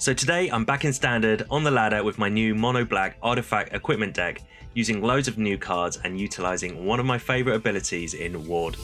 So today I'm back in Standard on the ladder with my new mono black artifact equipment deck, using loads of new cards and utilising one of my favourite abilities in Ward.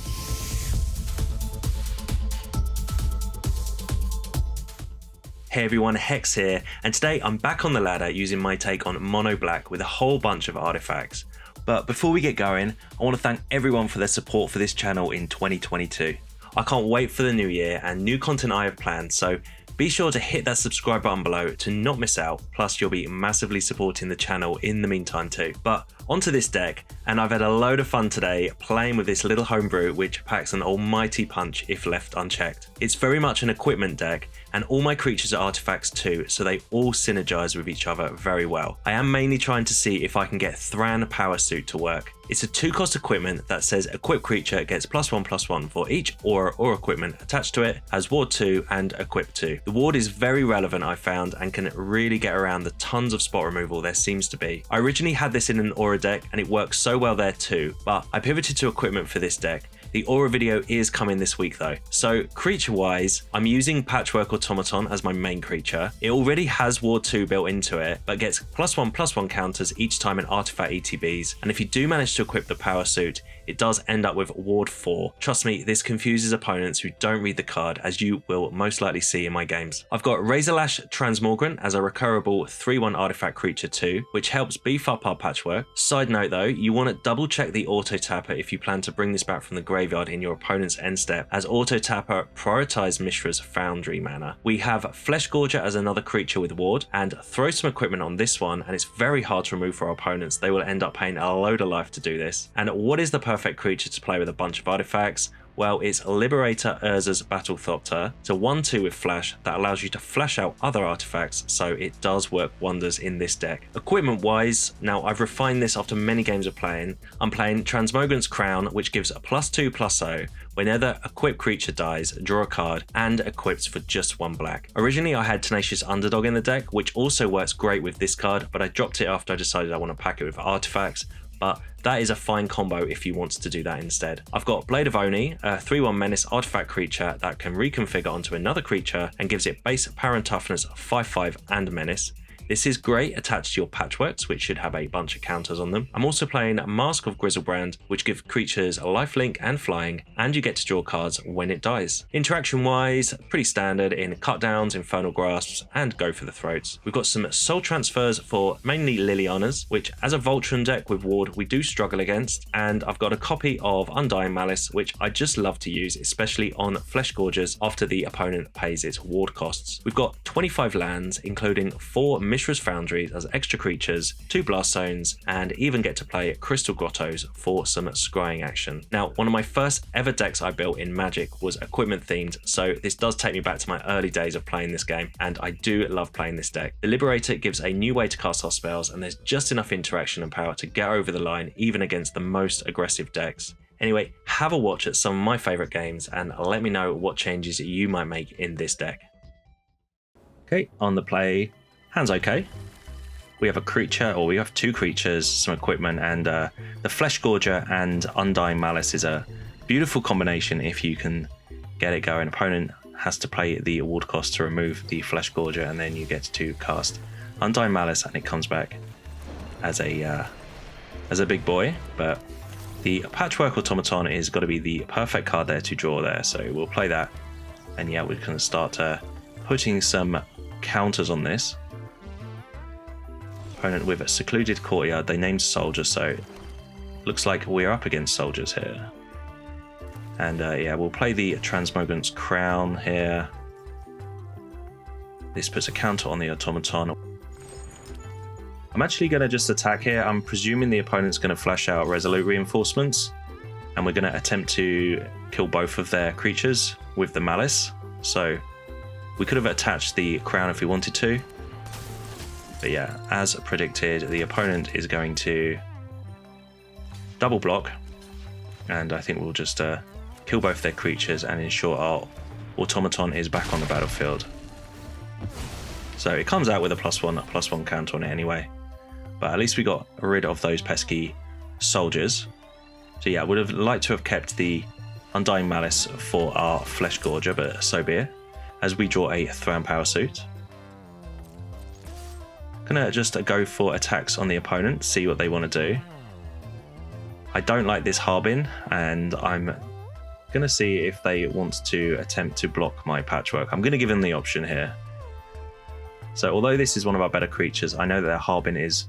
Hey everyone, Hex here, and today I'm back on the ladder using my take on mono black with a whole bunch of artifacts. But before we get going, I want to thank everyone for their support for this channel in 2022. I can't wait for the new year and new content I have planned, so be sure to hit that subscribe button below to not miss out, plus you'll be massively supporting the channel in the meantime too. But onto this deck, and I've had a load of fun today playing with this little homebrew which packs an almighty punch if left unchecked. It's very much an equipment deck, and all my creatures are artifacts too, so they all synergize with each other very well. I am mainly trying to see if I can get Thran Power Suit to work. It's a 2-cost equipment that says equip creature gets +1/+1 for each aura or equipment attached to it, has ward 2 and equip 2. The ward is very relevant I found and can really get around the tons of spot removal there seems to be. I originally had this in an aura deck and it works so well there too, but I pivoted to equipment for this deck. The aura video is coming this week though. So creature wise, I'm using Patchwork Automaton as my main creature. It already has ward 2 built into it, but gets +1/+1 counters each time an artifact ETBs. And if you do manage to equip the power suit, it does end up with ward 4. Trust me, this confuses opponents who don't read the card, as you will most likely see in my games. I've got Razorlash Transmogrant as a recurable 3/1 artifact creature too, which helps beef up our patchwork. Side note though, you want to double check the auto tapper if you plan to bring this back from the graveyard in your opponent's end step, as auto tapper prioritize Mishra's Foundry mana. We have Fleshgorger as another creature with ward, and throw some equipment on this one, and it's very hard to remove for our opponents. They will end up paying a load of life to do this. And what is the perfect creature to play with a bunch of artifacts? Well, it's Liberator Urza's Battlethopter. It's a 1/2 with flash that allows you to flash out other artifacts, so it does work wonders in this deck. Equipment wise, now I've refined this after many games of playing. I'm playing Transmogrant's Crown, which gives a +2/+0. Whenever equipped creature dies, draw a card, and equips for just 1 black. Originally I had Tenacious Underdog in the deck, which also works great with this card, but I dropped it after I decided I want to pack it with artifacts. But that is a fine combo if you want to do that instead. I've got Blade of Oni, a 3/1 menace artifact creature that can reconfigure onto another creature and gives it base power and toughness 5/5 and menace. This is great attached to your patchworks, which should have a bunch of counters on them. I'm also playing Mask of Griselbrand, which gives creatures a lifelink and flying, and you get to draw cards when it dies. Interaction wise, pretty standard in cut downs, Infernal Grasps, and go for the throats. We've got some soul transfers for mainly Lilianas, which as a Voltron deck with ward we do struggle against, and I've got a copy of Undying Malice, which I just love to use, especially on Fleshgorgers after the opponent pays its ward costs. We've got 25 lands, including 4 Mishra's Foundries as extra creatures, 2 blast zones, and even get to play Crystal Grottos for some scrying action. Now, one of my first ever decks I built in Magic was equipment themed, so this does take me back to my early days of playing this game, and I do love playing this deck. The Liberator gives a new way to cast our spells, and there's just enough interaction and power to get over the line even against the most aggressive decks. Anyway, have a watch at some of my favourite games and let me know what changes you might make in this deck. Okay, on the play. Hand's okay. We have a creature, or we have 2 creatures, some equipment, and the Fleshgorger and Undying Malice is a beautiful combination if you can get it going. Opponent has to play the award cost to remove the Fleshgorger, and then you get to cast Undying Malice, and it comes back as a big boy. But the Patchwork Automaton is got to be the perfect card there to draw there, so we'll play that, and yeah, we can start putting some counters on this. Opponent with a secluded courtyard, they named soldier, so looks like we're up against soldiers here. And yeah, we'll play the Transmogrant's Crown here. This puts a counter on the automaton. I'm actually going to just attack here. I'm presuming the opponent's going to flash out Resolute Reinforcements, and we're going to attempt to kill both of their creatures with the Malice. So we could have attached the Crown if we wanted to. But yeah, as predicted, the opponent is going to double block, and I think we'll just kill both their creatures and ensure our automaton is back on the battlefield. So it comes out with a +1/+1 counter on it anyway, but at least we got rid of those pesky soldiers. So yeah, would have liked to have kept the Undying Malice for our Fleshgorger, but so be it, as we draw a Thran Power Suit. Gonna just go for attacks on the opponent, see what they want to do. I don't like this Harbin, and I'm gonna see if they want to attempt to block my Patchwork. I'm gonna give them the option here. So although this is one of our better creatures, I know that their Harbin is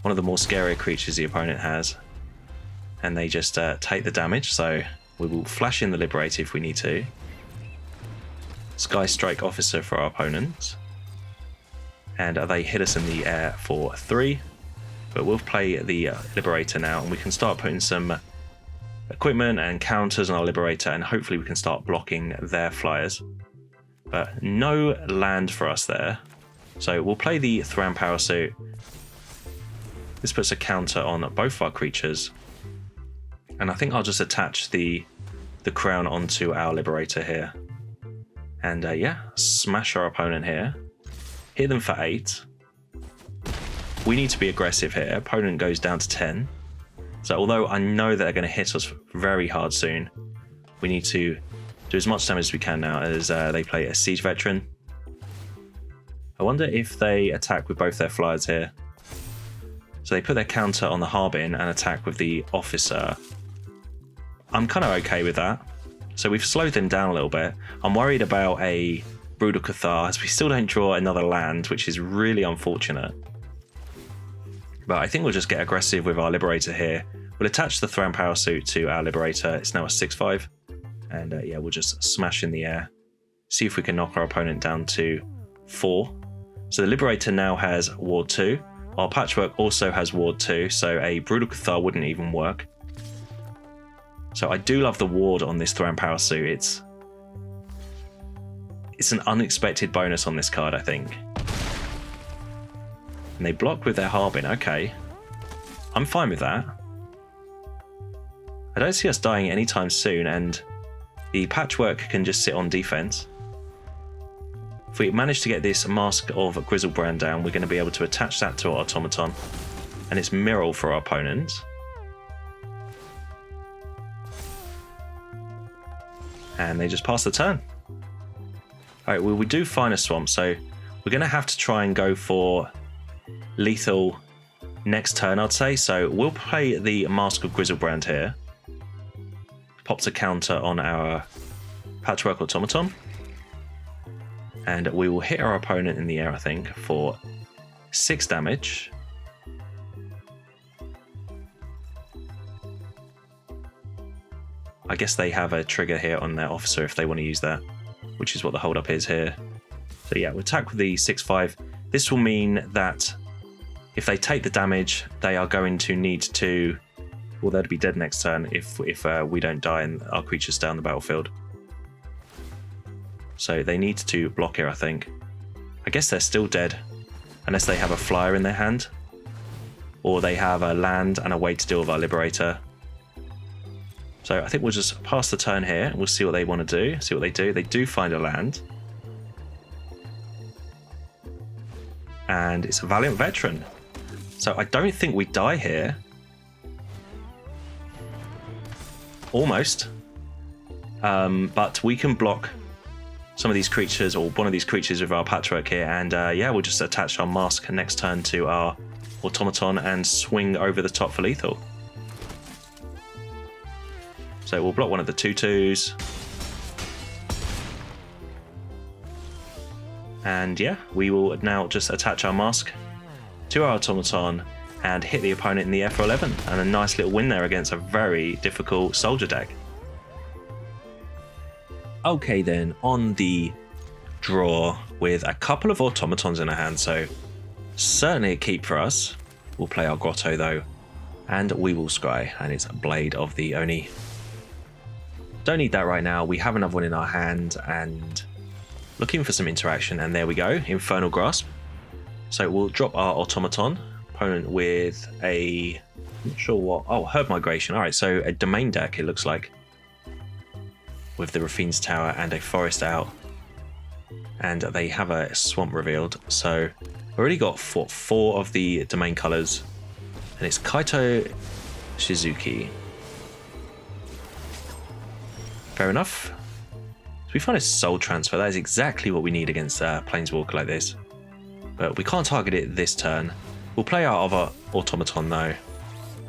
one of the more scarier creatures the opponent has. And they just take the damage, so we will flash in the Liberator if we need to. Sky Strike Officer for our opponent. And they hit us in the air for 3. But we'll play the Liberator now, and we can start putting some equipment and counters on our Liberator, and hopefully we can start blocking their flyers. But no land for us there. So we'll play the Thran Power Suit. This puts a counter on both of our creatures. And I think I'll just attach the crown onto our Liberator here. And yeah, smash our opponent here. Hit them for 8. We need to be aggressive here. Opponent goes down to 10. So although I know that they're going to hit us very hard soon, we need to do as much damage as we can now as they play a Siege Veteran. I wonder if they attack with both their flyers here. So they put their counter on the Harbin and attack with the Officer. I'm kind of okay with that. So we've slowed them down a little bit. I'm worried about a Brutal Cathar as we still don't draw another land, which is really unfortunate. But I think we'll just get aggressive with our Liberator here. We'll attach the Thran Power Suit to our Liberator. It's now a 6/5. And yeah, we'll just smash in the air. See if we can knock our opponent down to 4. So the Liberator now has Ward 2. Our Patchwork also has Ward 2, so a Brutal Cathar wouldn't even work. So I do love the ward on this Thran Power Suit. It's an unexpected bonus on this card, I think. And they block with their Harbin. Okay. I'm fine with that. I don't see us dying anytime soon, and the Patchwork can just sit on defense. If we manage to get this Mask of Griselbrand down, we're going to be able to attach that to our Automaton. And it's Mire for our opponent. And they just pass the turn. Alright, well, we do find a swamp, so we're going to have to try and go for lethal next turn, I'd say. So we'll play the Mask of Griselbrand here. Pops a counter on our Patchwork Automaton. And we will hit our opponent in the air, I think, for 6 damage. I guess they have a trigger here on their Officer if they want to use that, which is what the holdup is here. So yeah, we'll attack with the 6/5. This will mean that if they take the damage, they are going to need to, well, they'd be dead next turn if we don't die and our creatures stay on the battlefield. So they need to block here, I think. I guess they're still dead, unless they have a flyer in their hand, or they have a land and a way to deal with our Liberator. So I think we'll just pass the turn here. We'll see what they want to do. See what they do. They do find a land. And it's a Valiant Veteran. So I don't think we die here. Almost. But we can block some of these creatures, or one of these creatures with our Patchwork here. And yeah, we'll just attach our Mask next turn to our Automaton and swing over the top for lethal. So we'll block one of the 2/2s. And yeah, we will now just attach our Mask to our Automaton and hit the opponent in the air for 11. And a nice little win there against a very difficult soldier deck. Okay then, on the draw with a couple of Automatons in our hand, so certainly a keep for us. We'll play our Grotto though, and we will scry, and it's Blade of the Oni. Don't need that right now. We have another one in our hand and looking for some interaction, and there we go, Infernal Grasp. So we'll drop our Automaton, opponent with a, I'm not sure what, oh, Herb Migration. All right, so a domain deck it looks like, with the Raffine's Tower and a forest out, and they have a swamp revealed. So we've already got 4 of the domain colors, and it's Kaito Shizuki. Fair enough. So we find a Soul Transfer. That is exactly what we need against Planeswalker like this. but we can't target it this turn. We'll play our other automaton though.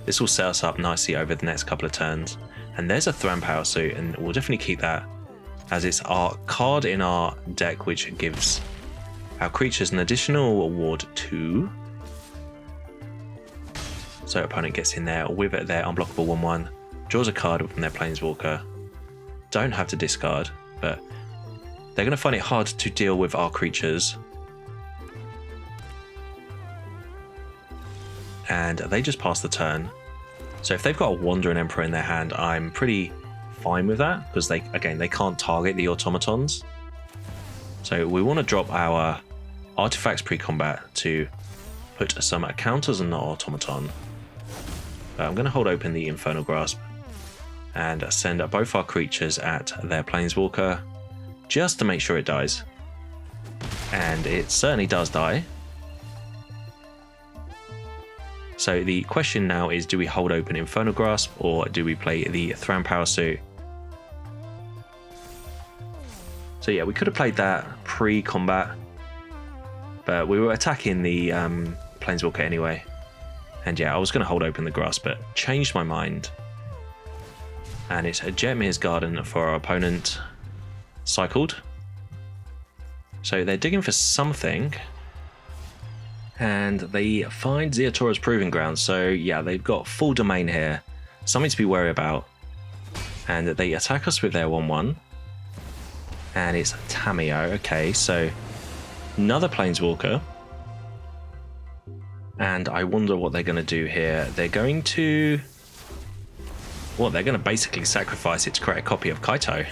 This will set us up nicely over the next couple of turns. And there's a Thran Power Suit, and we'll definitely keep that as it's our card in our deck, which gives our creatures an additional ward 2. So opponent gets in there with their unblockable 1/1, draws a card from their Planeswalker. Don't have to discard, but they're going to find it hard to deal with our creatures. And they just pass the turn. So if they've got a Wandering Emperor in their hand, I'm pretty fine with that, because they can't target the automatons. So we want to drop our artifacts pre-combat to put some counters on the automaton. I'm going to hold open the Infernal Grasp and send both our creatures at their Planeswalker just to make sure it dies. And it certainly does die. So the question now is, do we hold open Infernal Grasp or do we play the Thran Power Suit? So yeah, we could have played that pre-combat, but we were attacking the Planeswalker anyway. And yeah, I was going to hold open the Grasp, but changed my mind. And it's a Jetmir's Garden for our opponent. Cycled. So they're digging for something. And they find Zeatora's Proving Ground. So yeah, they've got full domain here. Something to be wary about. And they attack us with their 1/1. And it's Tamiyo. Okay, so another Planeswalker. And I wonder what they're going to do here. They're going to... well, they're going to basically sacrifice it to create a copy of Kaito.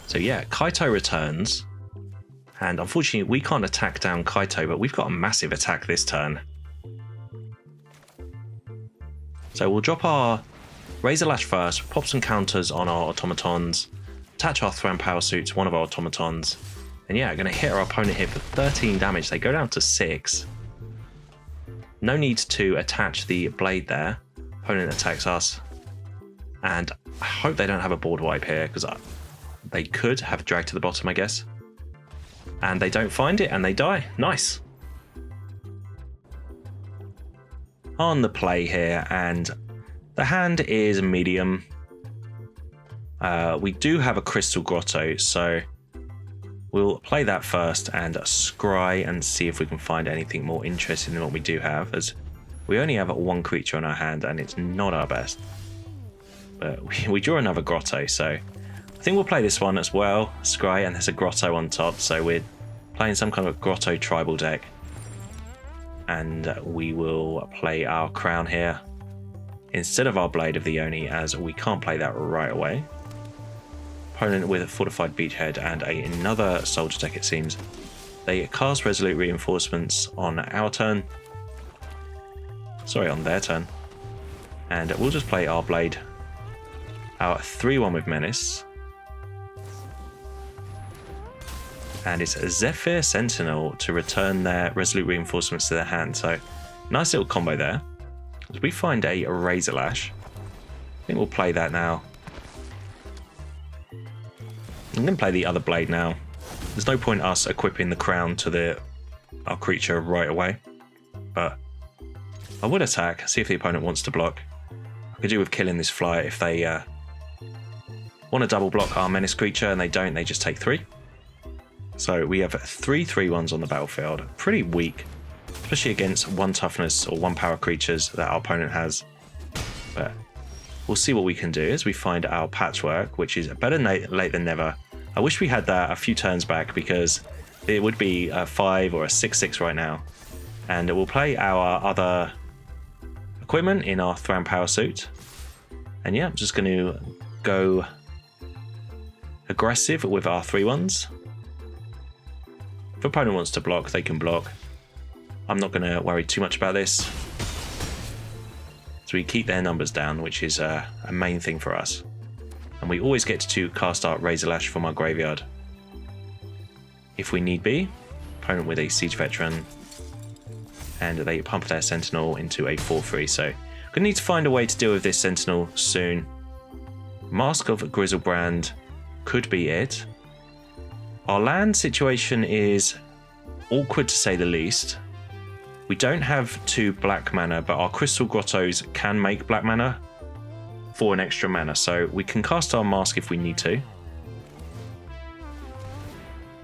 So yeah, Kaito returns. And unfortunately, we can't attack down Kaito, but we've got a massive attack this turn. So we'll drop our Razorlash first, pop some counters on our automatons, attach our Thran Power Suits, one of our automatons. And yeah, going to hit our opponent here for 13 damage. They go down to 6. No need to attach the blade there. Opponent attacks us. And I hope they don't have a board wipe here, because they could have dragged to the bottom, I guess. And they don't find it, and they die. Nice. On the play here, and the hand is medium. We do have a Crystal Grotto, so we'll play that first and scry and see if we can find anything more interesting than what we do have, as we only have one creature in our hand and it's not our best. But we draw another Grotto, so I think we'll play this one as well. Scry, and there's a Grotto on top, so we're playing some kind of Grotto tribal deck. And we will play our Crown here instead of our Blade of the Oni, as we can't play that right away. Opponent with a Fortified Beachhead and another Soldier deck, it seems. They cast Resolute Reinforcements on our turn. Sorry, on their turn. And we'll just play our Blade. Our 3/1 with Menace. And it's a Zephyr Sentinel to return their Resolute Reinforcements to their hand. So, nice little combo there. As we find a Razorlash. I think we'll play that now. I'm going to play the other Blade now. There's no point us equipping the Crown to our creature right away. But I would attack, see if the opponent wants to block. I could do with killing this flyer if they want to double block our Menace creature, and they don't, they just take 3. So we have 3 3/1s on the battlefield. Pretty weak, especially against 1 toughness or 1 power creatures that our opponent has. But we'll see what we can do as we find our Patchwork, which is better late than never. I wish we had that a few turns back, because it would be a 5 or a 6/6 right now. And we'll play our other equipment in our Thran Power Suit. And yeah, I'm just going to go aggressive with our 3/1s. If opponent wants to block, they can block. I'm not going to worry too much about this. So we keep their numbers down, which is a main thing for us. And we always get to cast our Razorlash from our graveyard if we need be. Opponent with a Siege Veteran. And they pump their Sentinel into a 4/3. So we're going to need to find a way to deal with this Sentinel soon. Mask of Griselbrand could be it. Our land situation is awkward to say the least. We don't have 2 black mana, but our Crystal Grottos can make black mana for an extra mana, so we can cast our Mask if we need to.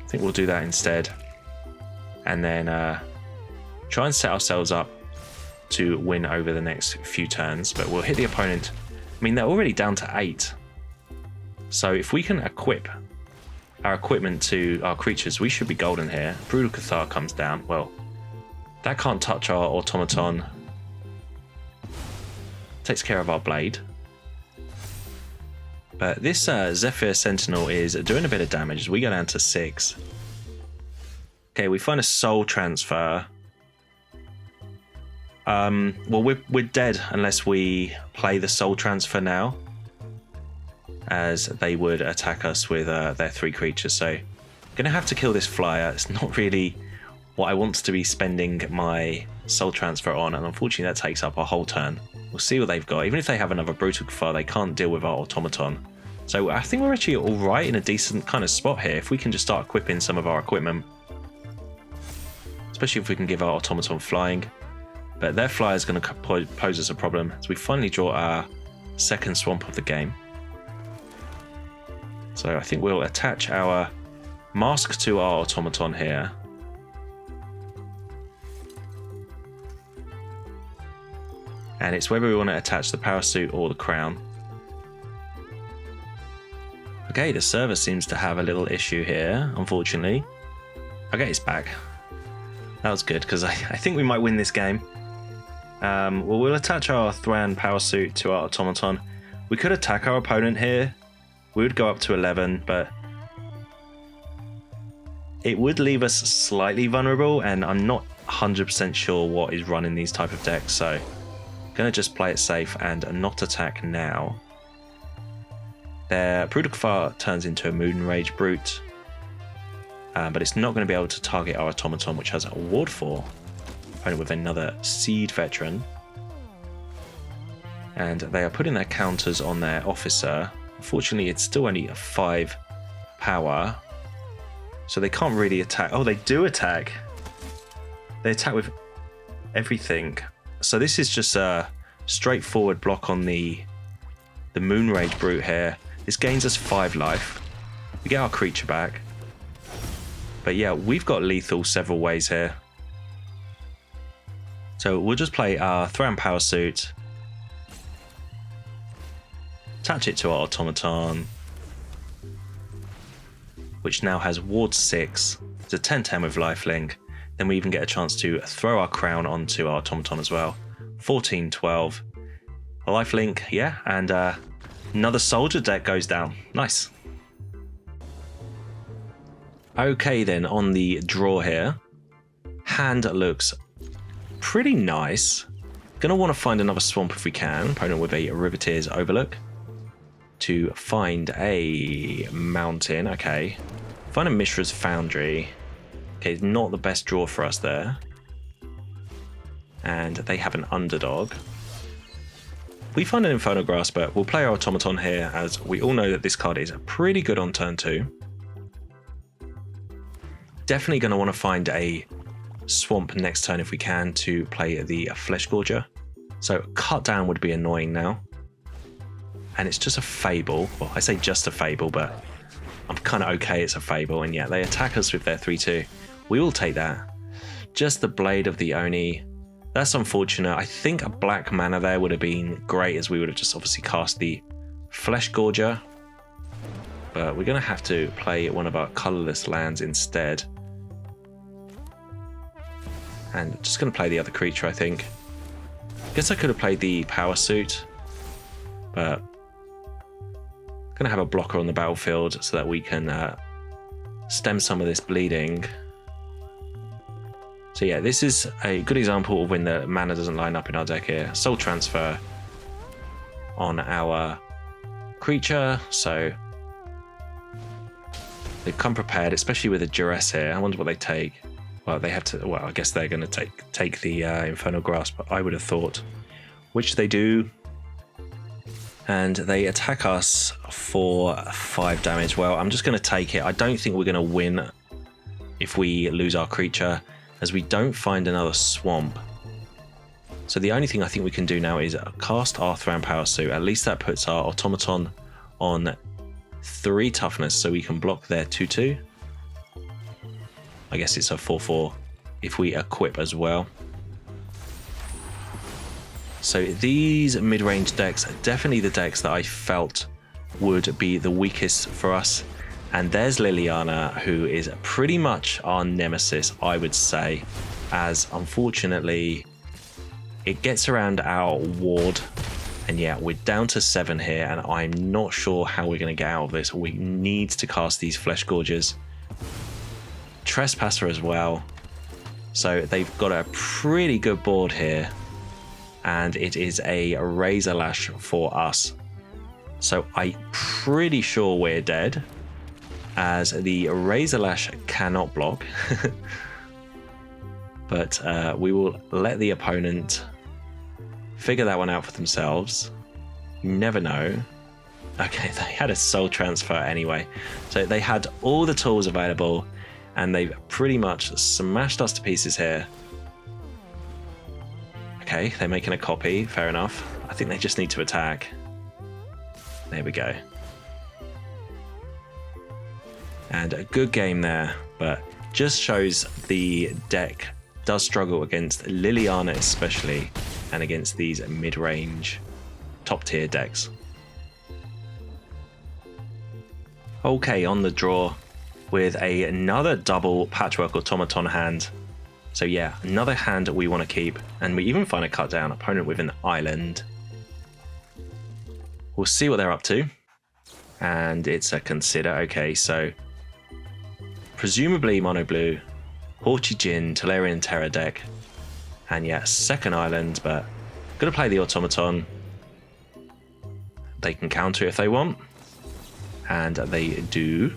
I think we'll do that instead. And then try and set ourselves up to win over the next few turns, but we'll hit the opponent. I mean, they're already down to 8. So if we can equip our equipment to our creatures, we should be golden here. Brutal Cathar comes down. Well, that can't touch our automaton. Takes care of our blade. But this Zephyr Sentinel is doing a bit of damage as we go down to 6. Okay, we find a soul transfer. Well, we're dead unless we play the soul transfer now, as they would attack us with their 3 creatures. So gonna have to kill this flyer. It's not really what I want to be spending my soul transfer on, and unfortunately that takes up a whole turn. We'll see what they've got. Even if they have another Brutal Cathar, they can't deal with our automaton. So I think we're actually all right in a decent kind of spot here if we can just start equipping some of our equipment, especially if we can give our automaton flying. But their flyer is going to pose us a problem, so we finally draw our second swamp of the game. So I think we'll attach our Mask to our automaton here. And it's whether we want to attach the power suit or the crown. Okay, the server seems to have a little issue here, unfortunately. Okay, it's back. That was good, because I think we might win this game. Well, we'll attach our Thran Power Suit to our automaton. We could attack our opponent here. We would go up to 11, but it would leave us slightly vulnerable, and I'm not 100% sure what is running these type of decks, so gonna just play it safe and not attack now. Their Brutal Cathar turns into a Moonrage Brute, but it's not going to be able to target our automaton, which has a ward 4. Opponent with another Seed Veteran, and they are putting their counters on their officer. Unfortunately, it's still only a 5 power, so they can't really attack. Oh, they do attack. They attack with everything. So this is just a straightforward block on the Moonrage Brute here. This gains us 5 life. We get our creature back. But yeah, we've got lethal several ways here. So we'll just play our Thran Power Suit. Attach it to our automaton, which now has ward 6. It's a 10/10 with lifelink. Then we even get a chance to throw our crown onto our automaton as well. 14-12. A lifelink, yeah, and another soldier deck goes down. Nice. Okay then, on the draw here, hand looks pretty nice. Gonna want to find another swamp if we can. Opponent with a Riveteer's Overlook to find a mountain. Okay, find a Mishra's Foundry. Okay, not the best draw for us there. And they have an underdog. We find an Infernal Grasp, but we'll play our automaton here, as we all know that this card is pretty good on turn 2. Definitely going to want to find a swamp next turn if we can to play the Fleshgorger. So cut down would be annoying now. And it's just a Fable. Well, I say just a Fable, but I'm kind of okay it's a Fable. And yeah, they attack us with their 3/2. We will take that. Just the Blade of the Oni. That's unfortunate. I think a black mana there would have been great, as we would have just obviously cast the Fleshgorger. But we're going to have to play one of our colorless lands instead. And just going to play the other creature, I think. Guess I could have played the Power Suit, but going to have a blocker on the battlefield so that we can stem some of this bleeding. So yeah, this is a good example of when the mana doesn't line up in our deck here. Soul Transfer on our creature, so they've come prepared, especially with a duress here. I wonder what they take. Well, they have to. Well, I guess they're going to take the Infernal Grasp, I would have thought, which they do, and they attack us for 5 damage. Well, I'm just going to take it. I don't think we're going to win if we lose our creature, as we don't find another swamp. So the only thing I think we can do now is cast our Thran Power Suit. At least that puts our Automaton on 3 toughness, so we can block their 2/2. I guess it's a 4/4 if we equip as well. So these mid-range decks are definitely the decks that I felt would be the weakest for us. And there's Liliana, who is pretty much our nemesis, I would say, as unfortunately it gets around our ward. And yeah, we're down to 7 here, and I'm not sure how we're going to get out of this. We need to cast these Fleshgorgers. Trespasser as well. So they've got a pretty good board here. And it is a Razorlash for us. So I'm pretty sure we're dead, as the Razorlash cannot block. But we will let the opponent figure that one out for themselves. You never know. Okay, they had a soul transfer anyway. So they had all the tools available, and they've pretty much smashed us to pieces here. Okay, they're making a copy, fair enough. I think they just need to attack. There we go. And a good game there, but just shows the deck does struggle against Liliana especially, and against these mid-range top tier decks. Okay, on the draw with another double Patchwork Automaton hand. So yeah, another hand we want to keep, and we even find a cut down opponent with an island. We'll see what they're up to, and it's a consider. Okay, so presumably mono blue, Haughty Djinn, Tolarian Terror deck, and yeah, second island, but gonna play the Automaton. They can counter if they want, and they do.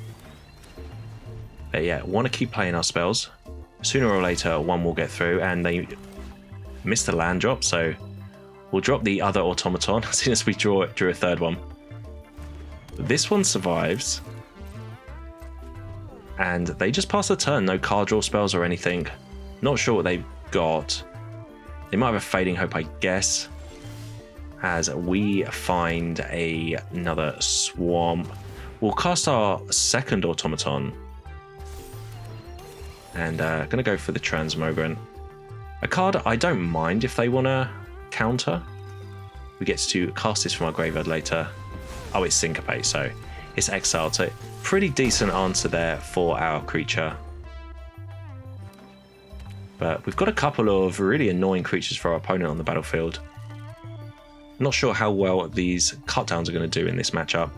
But yeah, want to keep playing our spells. Sooner or later, one will get through, and they missed the land drop, so we'll drop the other Automaton as soon as we drew a third one. This one survives, and they just pass the turn. No card draw spells or anything. Not sure what they've got. They might have a Fading Hope, I guess, as we find another swamp. We'll cast our second Automaton, and gonna go for the Transmogrant. A card I don't mind if they want to counter. We get to cast this from our graveyard later. Oh, it's Syncopate, so it's exiled. So pretty decent answer there for our creature. But we've got a couple of really annoying creatures for our opponent on the battlefield. Not sure how well these cutdowns are going to do in this matchup.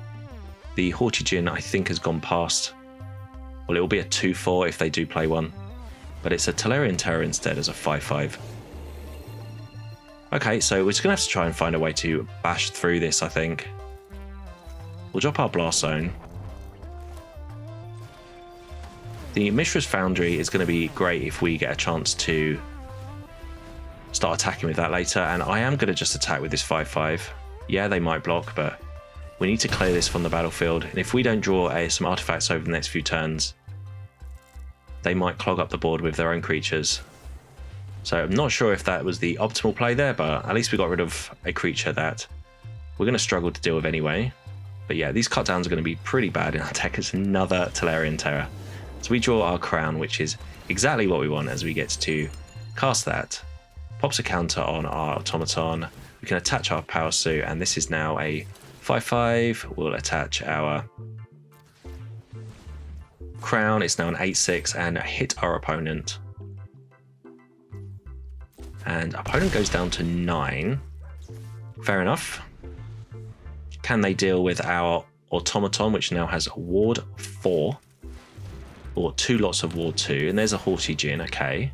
The Haughty Djinn, I think, has gone past. Well, it will be a 2/4 if they do play one. But it's a Tolarian Terror instead as a 5/5. Okay, so we're just going to have to try and find a way to bash through this, I think. We'll drop our Blast Zone. The Mishra's Foundry is going to be great if we get a chance to start attacking with that later, and I am going to just attack with this 5/5. Yeah, they might block, but we need to clear this from the battlefield, and if we don't draw some artifacts over the next few turns, they might clog up the board with their own creatures. So I'm not sure if that was the optimal play there, but at least we got rid of a creature that we're going to struggle to deal with anyway. But yeah, these cutdowns are going to be pretty bad in our deck. It's another Tolarian Terror. So we draw our Crown, which is exactly what we want, as we get to cast that. Pops a counter on our Automaton. We can attach our Power Suit, and this is now a 5/5. We'll attach our Crown. It's now an 8/6 and hit our opponent. And opponent goes down to 9. Fair enough. Can they deal with our Automaton, which now has Ward 4? Or 2 lots of Ward 2, and there's a Haughty Djinn, okay.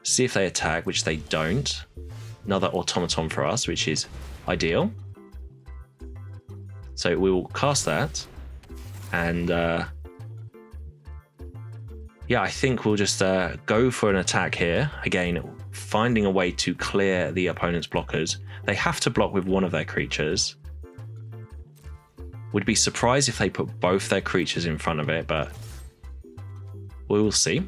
See if they attack, which they don't. Another Automaton for us, which is ideal. So we will cast that, and yeah, I think we'll just go for an attack here. Again, finding a way to clear the opponent's blockers. They have to block with one of their creatures. Would be surprised if they put both their creatures in front of it, but We will see.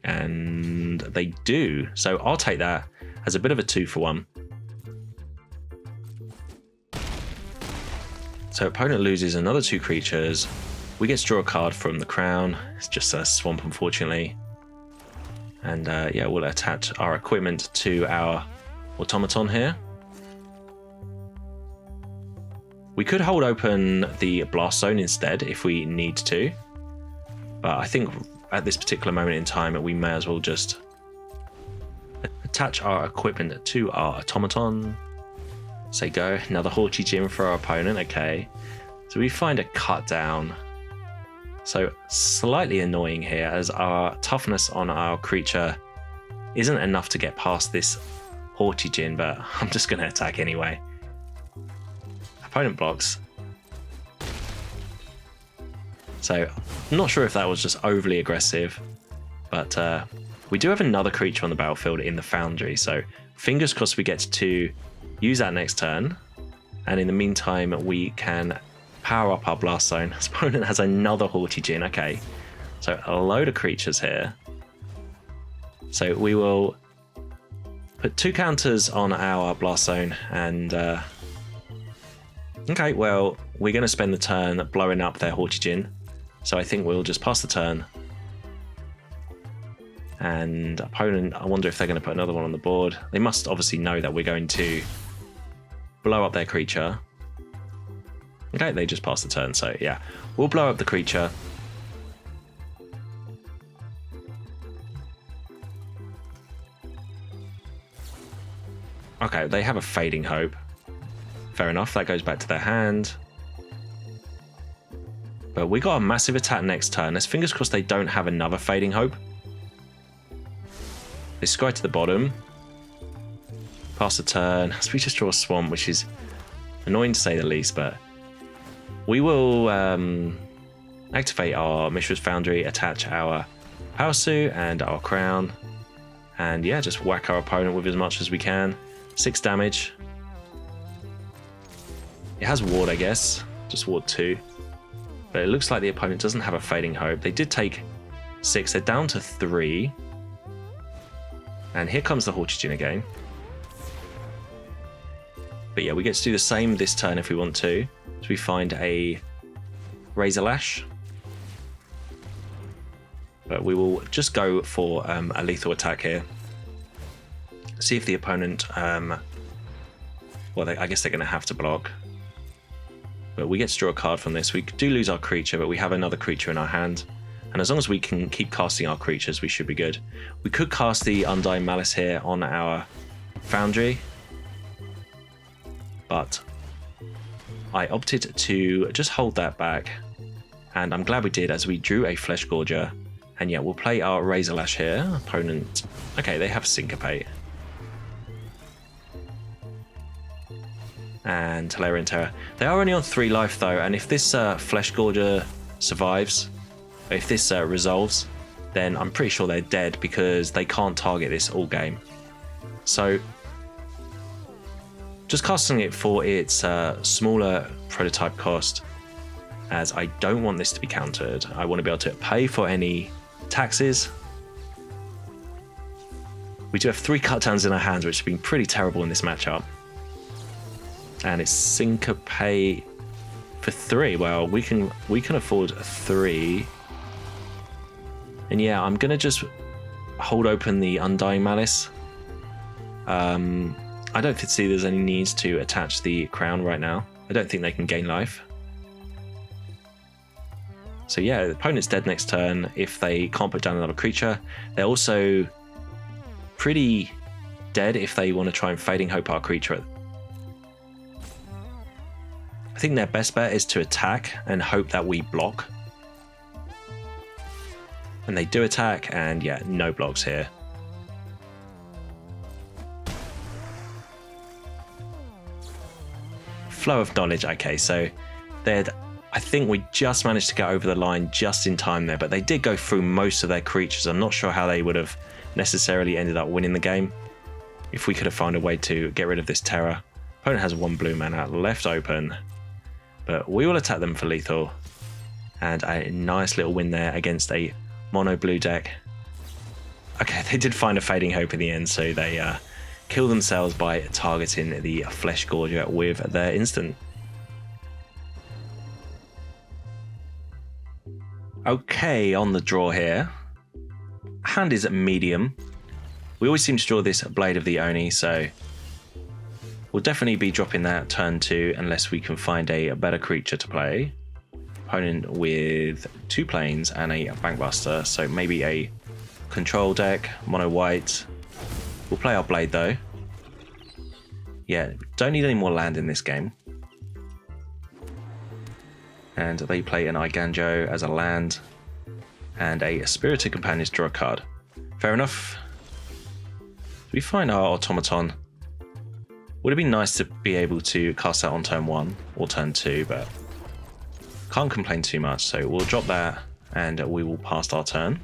And they do. So I'll take that as a bit of a 2-for-1. So opponent loses another 2 creatures. We get to draw a card from the crown. It's just a swamp, unfortunately. And yeah, we'll attach our equipment to our automaton here. We could hold open the blast zone instead if we need to. But I think at this particular moment in time, we may as well just attach our equipment to our automaton. Say go. Another Haughty Djinn for our opponent. Okay. So we find a cut down. So slightly annoying here as our toughness on our creature isn't enough to get past this Haughty Djinn, but I'm just going to attack anyway. Opponent blocks. So I'm not sure if that was just overly aggressive, but we do have another creature on the battlefield in the Foundry, so fingers crossed we get to use that next turn, and in the meantime we can power up our blast zone. This opponent has another Haughty Djinn. Okay, so a load of creatures here. So we will put 2 counters on our blast zone, and okay, well, we're going to spend the turn blowing up their Haughty Djinn. So I think we'll just pass the turn. And opponent, I wonder if they're going to put another one on the board. They must obviously know that we're going to blow up their creature. Okay, they just passed the turn. So yeah, we'll blow up the creature. Okay, they have a Fading Hope. Fair enough, that goes back to their hand. But we got a massive attack next turn. Let's fingers crossed they don't have another Fading Hope. They scry to the bottom. Pass the turn. So we just draw a swamp, which is annoying to say the least, but we will activate our Mishra's Foundry, attach our Power Suit and our crown, and yeah, just whack our opponent with as much as we can. 6 damage. It has ward, I guess. Just ward 2. But it looks like the opponent doesn't have a Fading Hope. They did take 6. They're down to 3. And here comes the Haughty Djinn again. But yeah, we get to do the same this turn if we want to. So we find a Razorlash. But we will just go for a lethal attack here. See if the opponent... well, I guess they're going to have to block. But we get to draw a card from this. We do lose our creature, but we have another creature in our hand. And as long as we can keep casting our creatures, we should be good. We could cast the Undying Malice here on our Foundry. But I opted to just hold that back. And I'm glad we did, as we drew a Fleshgorger. And yeah, we'll play our Razorlash here. Opponent... Okay, they have Syncopate. And Hilarion Terror. They are only on 3 life though, and if this Fleshgorger survives, if this resolves, then I'm pretty sure they're dead because they can't target this all game. So, just casting it for its smaller prototype cost, as I don't want this to be countered. I want to be able to pay for any taxes. We do have 3 cut downs in our hands, which have been pretty terrible in this matchup. And it's Syncopate for 3. Well, we can afford 3. And yeah, I'm gonna just hold open the Undying Malice. I don't see there's any needs to attach the crown right now. I don't think they can gain life. So yeah, the opponent's dead next turn if they can't put down another creature. They're also pretty dead if they want to try and Fading Hope our creature. I think their best bet is to attack and hope that we block. And they do attack, and yeah, no blocks here. Flow of knowledge. Okay, so I think we just managed to get over the line just in time there, but they did go through most of their creatures. I'm not sure how they would have necessarily ended up winning the game if we could have found a way to get rid of this terror. Opponent has 1 blue mana left open. But we will attack them for lethal. And a nice little win there against a mono blue deck. Okay, they did find a Fading Hope in the end, so they kill themselves by targeting the Fleshgorger with their instant. Okay, on the draw here. Hand is medium. We always seem to draw this Blade of the Oni, so we'll definitely be dropping that turn 2 unless we can find a better creature to play. Opponent with 2 planes and a Bankbuster, so maybe a control deck, mono white. We'll play our Blade though. Yeah, don't need any more land in this game. And they play an Iganjo as a land and a Spirited Companion to draw a card. Fair enough. We find our Automaton. Would have been nice to be able to cast that on turn 1 or turn 2, but can't complain too much, so we'll drop that and we will pass our turn.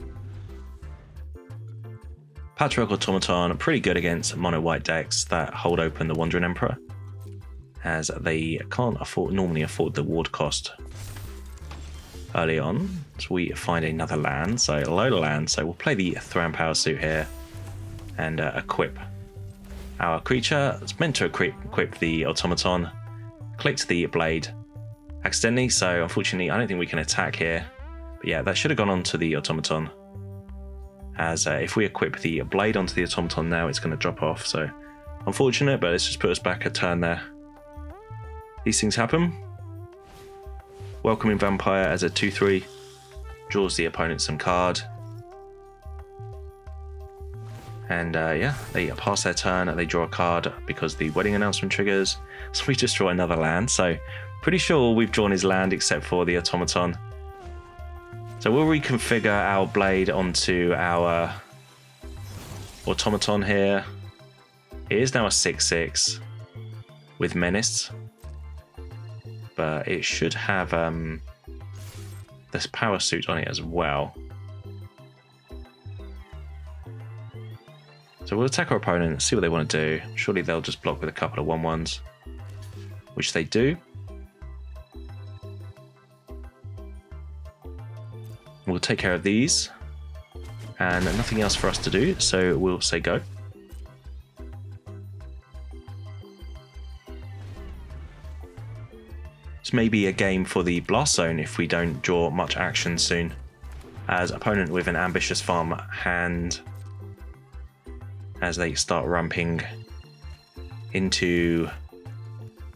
Patchwork Automaton, pretty good against mono white decks that hold open the Wandering Emperor, as they can't normally afford the ward cost early on. So we find another land, so a load of land, so we'll play the Thran Power Suit here and equip our creature. It's meant to equip the Automaton. Clicked the Blade accidentally, so unfortunately I don't think we can attack here. But yeah, that should have gone on to the Automaton, as if we equip the Blade onto the Automaton now, it's going to drop off. So unfortunate, but let's just put us back a turn there. These things happen. Welcoming Vampire as a 2/3 draws the opponent some card. And yeah, they pass their turn, they draw a card because the wedding announcement triggers. So we just draw another land. So pretty sure we've drawn his land except for the Automaton. So we'll reconfigure our Blade onto our Automaton here. It is now a 6/6 with Menace, but it should have this Power Suit on it as well. So we'll attack our opponent, see what they want to do. Surely they'll just block with a couple of 1/1s, which they do. We'll take care of these, and nothing else for us to do, so we'll say go. This may be a game for the Blast Zone if we don't draw much action soon, as opponent with an ambitious farm hand, as they start ramping into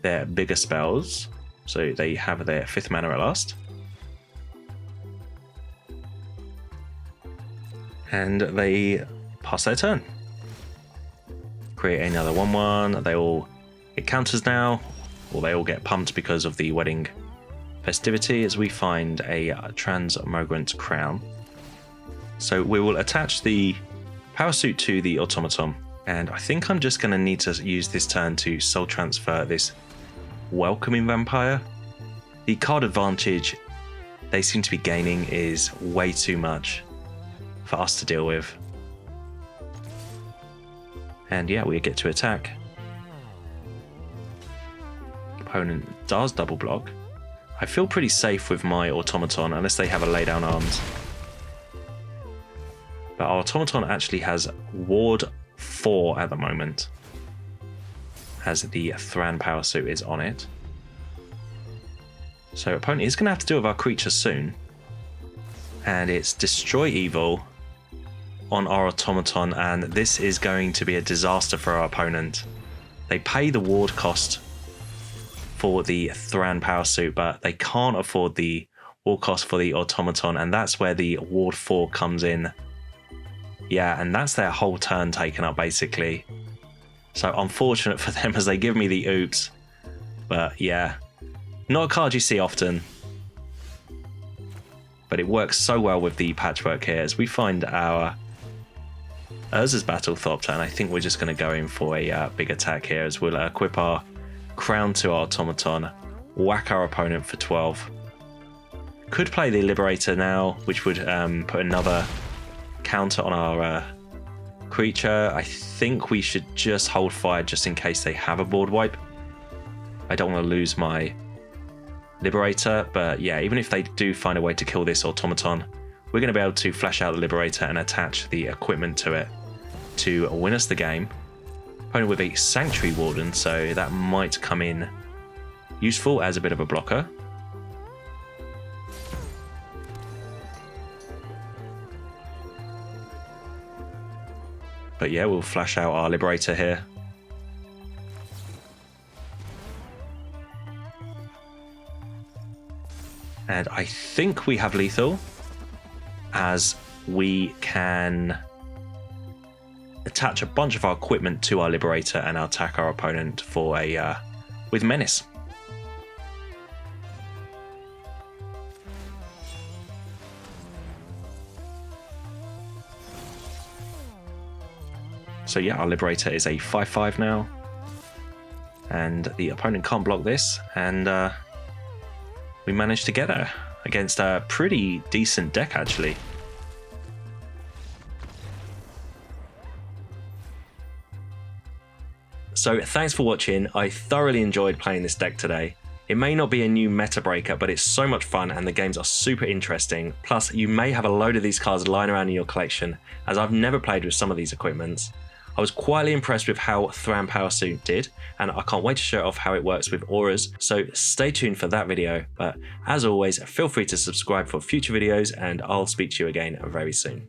their bigger spells. So they have their 5th mana at last. And they pass their turn. Create another 1/1. It counters now, or they all get pumped because of the wedding festivity, as we find a Transmogrant Crown. So we will attach the Power Suit to the Automaton, and I think I'm just going to need to use this turn to soul transfer this Welcoming Vampire. The card advantage they seem to be gaining is way too much for us to deal with. And yeah, we get to attack. Opponent does double block. I feel pretty safe with my Automaton unless they have a lay down arms. But our Automaton actually has Ward 4 at the moment, as the Thran Power Suit is on it. So opponent is going to have to deal with our creature soon. And it's Destroy Evil on our Automaton, and this is going to be a disaster for our opponent. They pay the ward cost for the Thran Power Suit, but they can't afford the ward cost for the Automaton, and that's where the Ward 4 comes in. Yeah, and that's their whole turn taken up, basically. So unfortunate for them as they give me the oops. But yeah, not a card you see often. But it works so well with the Patchwork here, as we find our Urza's Battlethopter, and I think we're just going to go in for a big attack here, as we'll equip our Crown to our Automaton, whack our opponent for 12. Could play the Liberator now, which would put another counter on our creature. I think we should just hold fire just in case they have a board wipe. I don't want to lose my Liberator, but yeah, even if they do find a way to kill this Automaton, we're going to be able to flash out the Liberator and attach the equipment to it to win us the game. Opponent with a Sanctuary Warden, so that might come in useful as a bit of a blocker. But yeah, we'll flash out our Liberator here. And I think we have lethal, as we can attach a bunch of our equipment to our Liberator and attack our opponent for a with Menace. So yeah, our Liberator is a 5/5 now, and the opponent can't block this, and we managed to get her against a pretty decent deck actually. So thanks for watching. I thoroughly enjoyed playing this deck today. It may not be a new meta breaker, but it's so much fun and the games are super interesting. Plus, you may have a load of these cards lying around in your collection, as I've never played with some of these equipments. I was quietly impressed with how Thran Power Suit did, and I can't wait to show off how it works with auras, so stay tuned for that video. But as always, feel free to subscribe for future videos, and I'll speak to you again very soon.